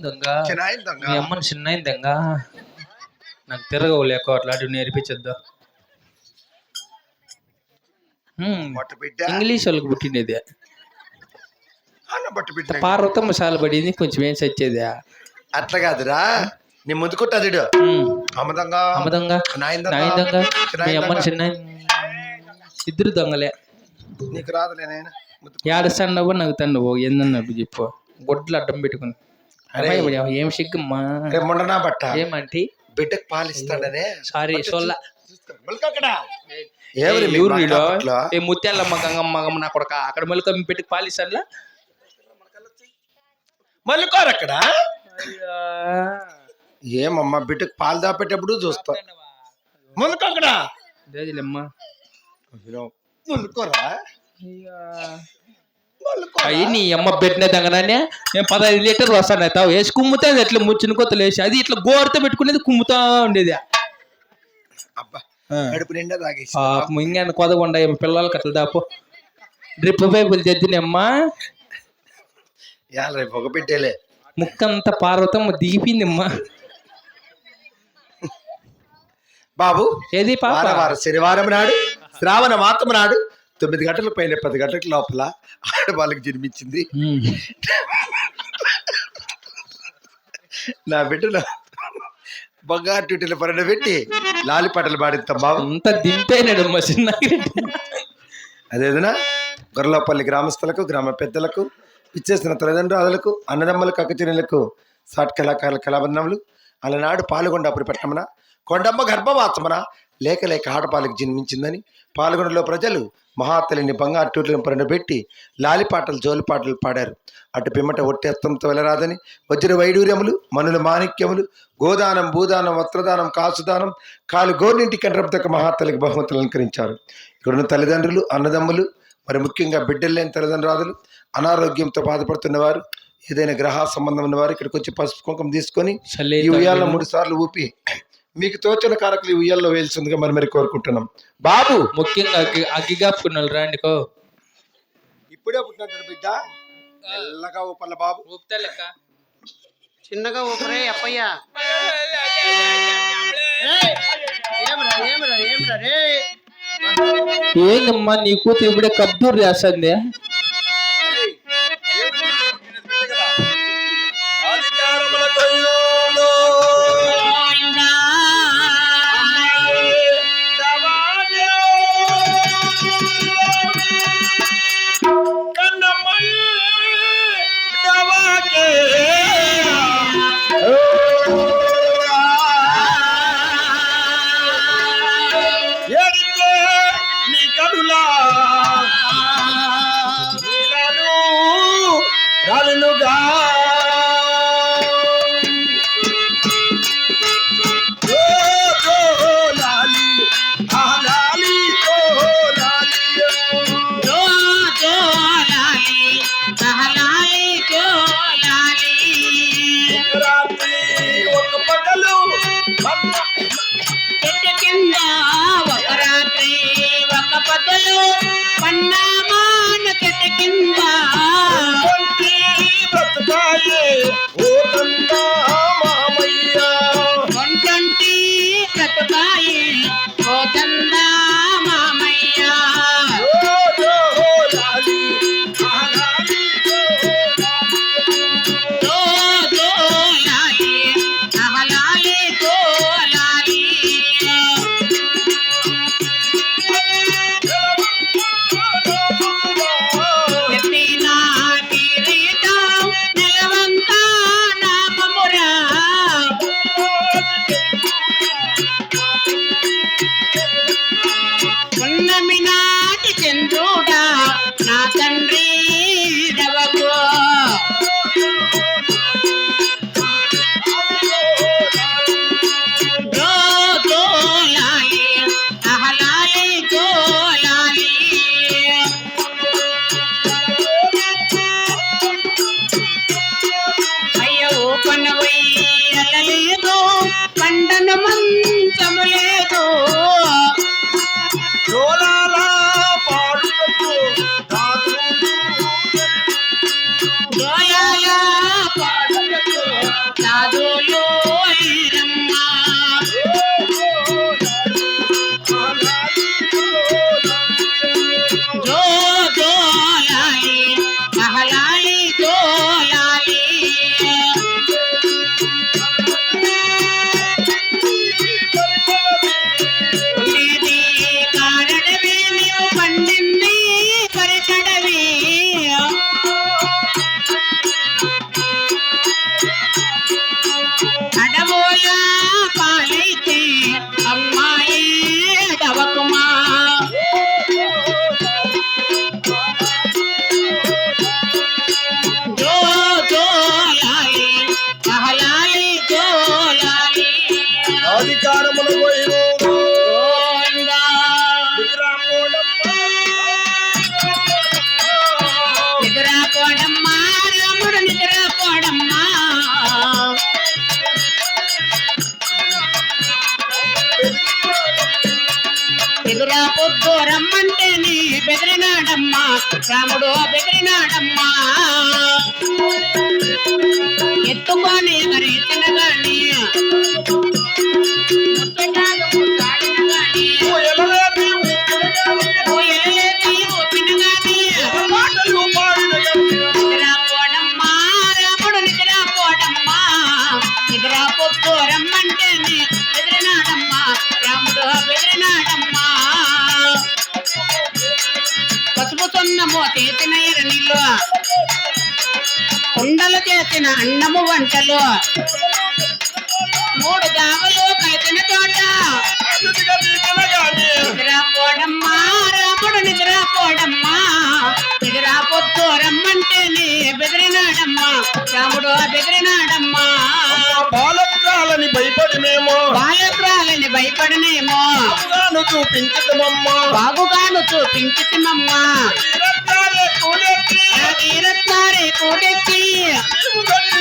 దొంగ మీ అమ్మని చిన్నాయిన దొంగ నాకు తిరగలేక అట్లాంటివి నేర్పించద్దు. ఇంగ్లీష్ వాళ్ళకి పుట్టినది పార్వతమ్మ సాల పడింది కొంచెం ఏం సచ్చేది అట్లా కాదురా. నీ ముందు కొట్టదు అమ్మదంగా మీ అమ్మని చిన్న ఇద్దరు దొంగలే. నీకు రాదులే నాయన. ఏడుస్తావు నాకు తండవు ఏందన్నట్టు చెప్పు. గొడ్లు అడ్డం పెట్టుకుని ఏం సిగ్గమ్మా మొండనా బట్ట ఏమంటే బిడ్డకు పాలిస్తాడనే. సారీ సోల్లా ముత్యాలమ్మ గంగమ్మ నా కొడక అక్కడ మెలుక పెట్టి పాలిస్తాడులా మల్లుకోరు అక్కడ. ఏమమ్మా బిడ్డకు పాలు దాపెట్టేప్పుడు చూస్తా మొలుకు అక్కడ దేజలమ్మా మొలుకోరా అయ్యి నీ అమ్మ పెట్టిన దగ్గరనే నేను 15 లీటర్లు వస్తాను అవుతావు వేసి కుమ్ముతా ఎట్లా ముచ్చిన కొత్తలు వేసి అది ఇట్లా గోడతో పెట్టుకునేది కుమ్ముతా ఉండేది. ఇంకేం కొదకుండా పిల్లలకి అట్లా దాపు డ్రిప్ పైపులు తెద్దినమ్మా ఒక పెట్టేలే ముక్కంతా పార్వతమ్మ దిగిపోయిందమ్మా. బాబు ఏది వారం శనివారం నాడు శ్రావణ మాసం నాడు 9 గంటల పైన 10 గంటల లోపల ఆడవాళ్ళకి జన్మించింది నా బిడ్డను బంగారు ట్యూటీల పరణ పెట్టి లాలిపాటలు పాడిస్తాం బాబు. అంత దింపేనాడమ్మా చిన్న. అదేదనా గొర్రెలపల్లి గ్రామస్తులకు గ్రామ పెద్దలకు ఇచ్చేసిన తల్లిదండ్రులకు అన్నదమ్మలకు అక్కచెల్లెలకు సాట్ కళాకారుల కళాబంధములు అలనాడు పాల్గొండాపురి పట్టణమున కొండమ్మ గర్భవాసమున లేక లేక ఆడపాలకు జన్మించిందని పాల్గొనలో ప్రజలు మహాతల్లిని బంగారు ట్యూట్లను పరుండబెట్టి లాలిపాటలు జోలిపాటలు పాడారు. అటు పిమ్మట ఒట్టేస్తంతో వెళ్ళరాదని వజ్ర వైడూర్యములు మనుల మాణిక్యములు గోదానం భూదానం వస్త్రదానం కాసుదానం కాలు గోర్నింటి కండ్రపుతక మహాతల్లికి బహుమతులు అలంకరించారు. ఇక్కడున్న తల్లిదండ్రులు అన్నదమ్ములు మరి ముఖ్యంగా బిడ్డలు లేని తల్లిదండ్రులు అనారోగ్యంతో బాధపడుతున్న వారు ఏదైనా గ్రహ సంబంధం ఉన్నవారు ఇక్కడికి వచ్చి పసుపు కుంకుమ తీసుకొని ఈ ఉయ్యాల్లో 3 సార్లు ఊపి మీకు తోచిన కారకులు ఈ ఉయ్యాల్లో వేల్సిందిగా మరి కోరుకుంటున్నాం. బాబు ముఖ్యంగా అగ్గిగాపుకున్నారు రాండికో ఇప్పుడే పుట్టినట్టు బిడ్డ మెల్లగా ఊపల్ల బాబు. ఊపుతా లెక్క చిన్నగా ఊపరే అప్పయ్య. ఏందమ్మా నీ కూతురు ఇప్పుడే కబ్దూరు చేస్తుంది. సాధులు ఐరమ్మ జో జోలాలి మహలాలి జోలాలి ఉండేది కారడవి నీవు పండింది పరికడవి అడవులా పాలైతే అమ్మాయి డవకుమా జో జోలాలి మహలాలి జోలాలి అధికారములు పోయినోడు గోవిందా నిద్రపోడమ్మా రాముడు నిద్రపోడమ్మా ఎదురా పొద్దు రమ్మంటేనే బెదిరినాడమ్మా రాముడు బెదిరినాడమ్మా ఎత్తుకొని ఎగరేసిన గాని ముచ్చటాలు ముచ్చాడిన గాని ఊయలేసి ఊపిన గాని నిద్రపోడమ్మా రాముడు నిద్రపోడమ్మా నిద్రా పొద్దు రమ్మంటేనే బెదిరినాడమ్మా రాముడు బెదిరినాడమ్మా పసుపు సొన్నము చేసిన ఎర్రనీళ్ళు కుండలు చేసిన అన్నము వంటలు మూడు జావలు కలిసిన చోట నిద్రపోడమ్మా రాముడు నిద్రపోడమ్మా నిద్రా పొద్దు రమ్మంటేనే బెదిరినాడమ్మా రాముడు బెదిరినాడమ్మా బాలకాలని భయపడినేమో బాలకురాలని భయపడనేమో చూపించటమమ్మా బాగుగాను చూపించితిమమ్మా రత్నారే కూడెత్తి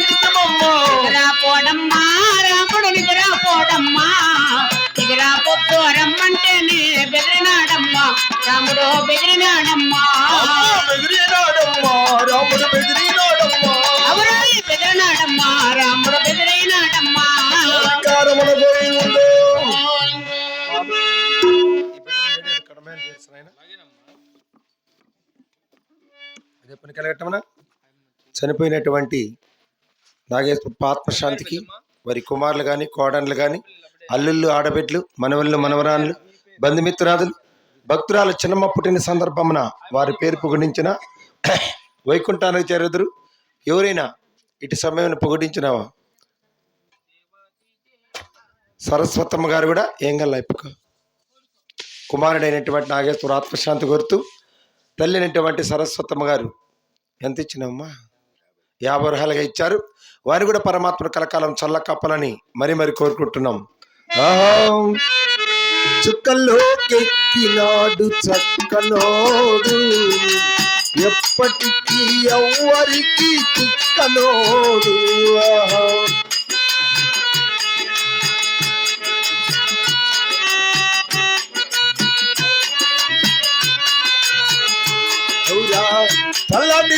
నిద్రపోడమ్మా రాముడు నిద్రపోడమ్మా నిద్రా పొద్దు రమ్మంటేనే బెదిరినాడమ్మా రాముడు బెదిరినాడమ్మా బెదిరినాడమ్మా రాముడు బెదిరినాడమ్మా ఎవరో బెదిరినాడమ్మా రాముడు బెదిరినాడమ్మా అధికారములు పోయినోడు అదే పని కలగటమనా చనిపోయినటువంటి నాగేశ్వర ఆత్మశాంతికి వారి కుమారులు కానీ కోడన్లు కానీ అల్లుళ్ళు ఆడబిడ్డలు మనవళ్ళు మనవరాళ్ళు బంధుమిత్రాదులు భక్తురాలు చిన్నమ్మ పుట్టిన సందర్భమున వారి పేరు పొగిడించిన వైకుంఠానికి చేరెదురు. ఎవరైనా ఇటు సమయం పొగిడించినావా? సరస్వతమ్మ గారు కూడా ఏం గల్లా ఇప్పుక కుమారుడైనటువంటి నాగేశ్వర ఆత్మశాంతి కోరుతూ తల్లినటువంటి సరస్వతమ్మ గారు ఎంత ఇచ్చినామ్మా? 50 రూపాయలుగా ఇచ్చారు. వారు కూడా పరమాత్మ కలకాలం చల్ల కప్పలని మరి కోరుకుంటున్నాం. చుక్కల్లోకెక్కినాడు చక్కనోడు ఎప్పటికీ ఎవ్వరికి చిక్కనోడు.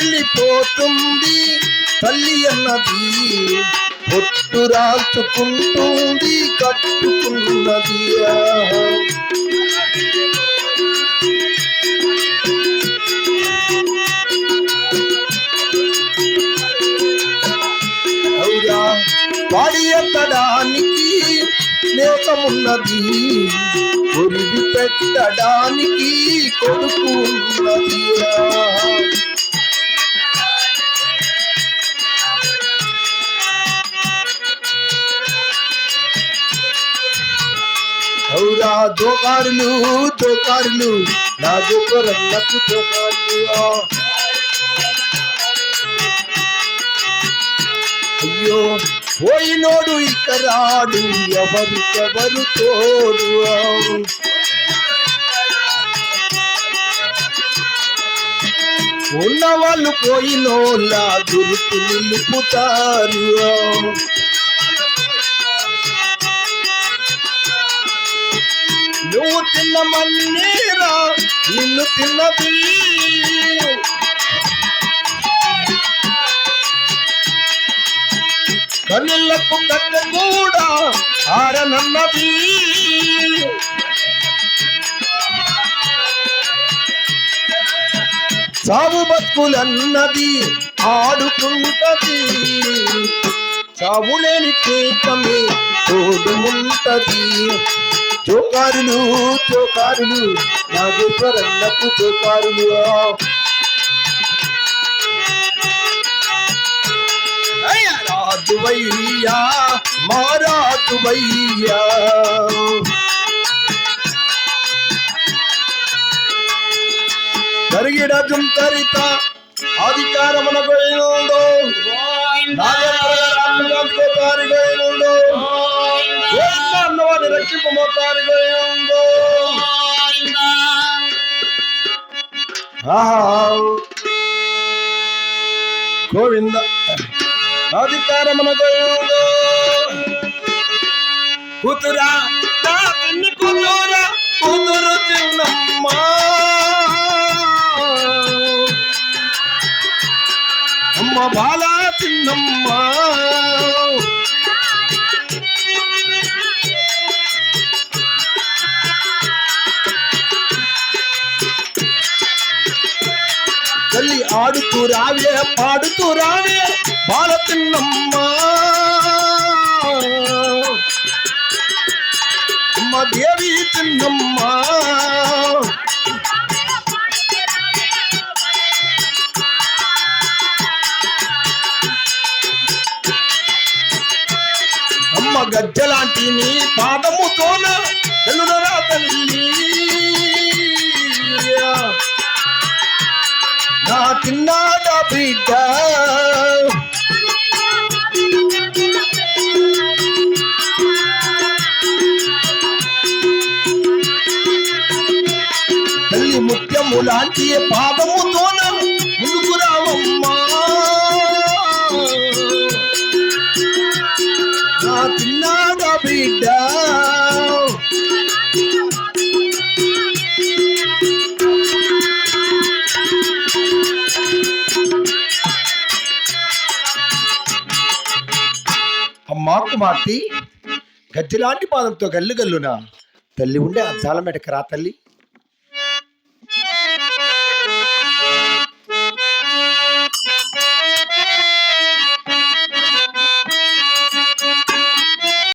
తల్లడిల్లిపోతుంది తల్లి అన్నది పొట్టు రాల్చుకుంటుంది కట్టుకున్నది. అవురా వాడి ఎత్తడానికి నేతమున్నది ఒరివి పెట్టడానికి కొడుకు ఉన్నది. అవురా దోకారులు నా దొంగలకు దోకారులు. అయ్యో పోయినోడు ఇక రాడు ఎవరికెవరు తోడు. ఉన్నవాళ్ళు పోయినోళ్ళ గుర్తు నిలుపుతారు. నువ్వు తిన్న మన్నీరా నిన్ను తిన్నది. కన్నులకు కట్ట కూడా ఆరనన్నది సాగు బతుకులన్నది ఆడుకుంటది చావులేని కేకమే తోడు ఉంటది జోకారులు జోకారులు నాగేశ్వరన్నకు జోకారులు రాజువయ్యా మారాజువయ్యా జరిగిడ జుంతరిత అధికారమున గోయినుండో నాగేశ్వరన్నకు గోయినుండో అన్నవాడిని రక్షింపు మోతారు గోయినుండో గోవింద అధికారమున గోయినుండో కూతురా నా పిన్ని కూతురా కూతురు చిన్నమ్మా అమ్మ బాలా చిన్నమ్మా తల్లి ఆడుతూ రావే పాడుతూ రావే బాల చిన్నమ్మా అమ్మ దేవి చిన్నమ్మా అమ్మ గజ్జలాంటి నీ పాదముతోన తెలునరా తల్లి నా చిన్నాడ బిడ్డ తల్లి ముత్యము లాంటి పాదముతోన ముందుకు రావమ్మా నా చిన్నాడ బిడ్డ అమ్మా కుమార్తె గజ్జలాంటి పాదంతో గల్లు గల్లునా తల్లి ఉండే అద్దాల మెడకరా తల్లి